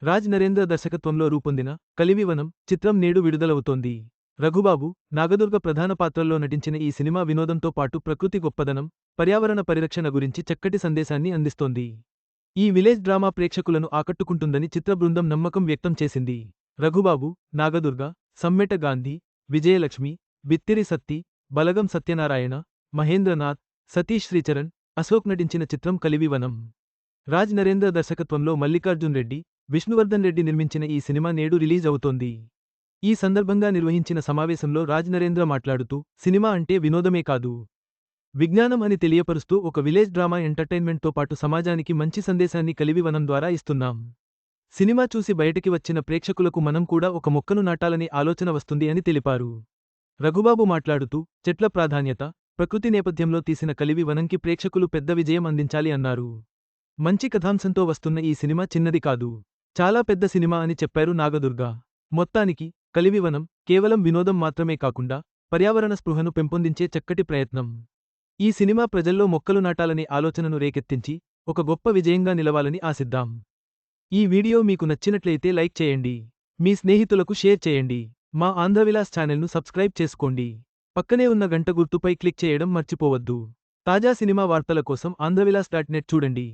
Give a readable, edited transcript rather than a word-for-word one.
రాజ్ నరేంద్ర దర్శకత్వంలో రూపొందిన కలివివనం చిత్రం నేడు విడుదలవుతోంది. రఘుబాబు, నాగదుర్గ ప్రధాన పాత్రల్లో నటించిన ఈ సినిమా వినోదంతో పాటు ప్రకృతి గొప్పదనం, పర్యావరణ పరిరక్షణ గురించి చక్కటి సందేశాన్ని అందిస్తోంది. ఈ విలేజ్ డ్రామా ప్రేక్షకులను ఆకట్టుకుంటుందని చిత్ర బృందం నమ్మకం వ్యక్తం చేసింది. రఘుబాబు, నాగదుర్గ, సమ్మెట గాంధీ, విజయలక్ష్మి, బిత్తిరి సత్తి, బలగం సత్యనారాయణ, మహేంద్రనాథ్, సతీష్ శ్రీచరణ్, అశోక్ నటించిన చిత్రం కలివివనం. రాజ్ నరేంద్ర దర్శకత్వంలో మల్లికార్జున్ రెడ్డి, విష్ణువర్ధన్ రెడ్డి నిర్మించిన ఈ సినిమా నేడు రిలీజ్ అవుతోంది. ఈ సందర్భంగా నిర్వహించిన సమావేశంలో రాజ్ నరేంద్ర మాట్లాడుతూ, సినిమా అంటే వినోదమే కాదు, విజ్ఞానం అని తెలియపరుస్తూ ఒక విలేజ్ డ్రామా ఎంటర్టైన్మెంట్తో పాటు సమాజానికి మంచి సందేశాన్ని కలివివనం ద్వారా ఇస్తున్నాం. సినిమా చూసి బయటకి వచ్చిన ప్రేక్షకులకు మనం కూడా ఒక మొక్కను నాటాలనే ఆలోచన వస్తుంది అని తెలిపారు. రఘుబాబు మాట్లాడుతూ, చెట్ల ప్రాధాన్యత, ప్రకృతి నేపథ్యంలో తీసిన కలివివనంకి ప్రేక్షకులు పెద్ద విజయం అందించాలి అన్నారు. మంచి కథాంశంతో వస్తున్న ఈ సినిమా చిన్నది కాదు, చాలా పెద్ద సినిమా అని చెప్పారు నాగదుర్గ. మొత్తానికి కలివివనం కేవలం వినోదం మాత్రమే కాకుండా పర్యావరణ స్పృహను పెంపొందించే చక్కటి ప్రయత్నం. ఈ సినిమా ప్రజల్లో మొక్కలు నాటాలనే ఆలోచనను రేకెత్తించి ఒక గొప్ప విజయంగా నిలవాలని ఆశిద్దాం. ఈ వీడియో మీకు నచ్చినట్లయితే లైక్ చేయండి, మీ స్నేహితులకు షేర్ చేయండి. మా ఆంధ్రవిలాస్ ఛానల్ను సబ్స్క్రైబ్ చేసుకోండి. పక్కనే ఉన్న గంట గుర్తుపై క్లిక్ చేయడం మర్చిపోవద్దు. తాజా సినిమా వార్తల కోసం ఆంధ్రవిలాస్.net చూడండి.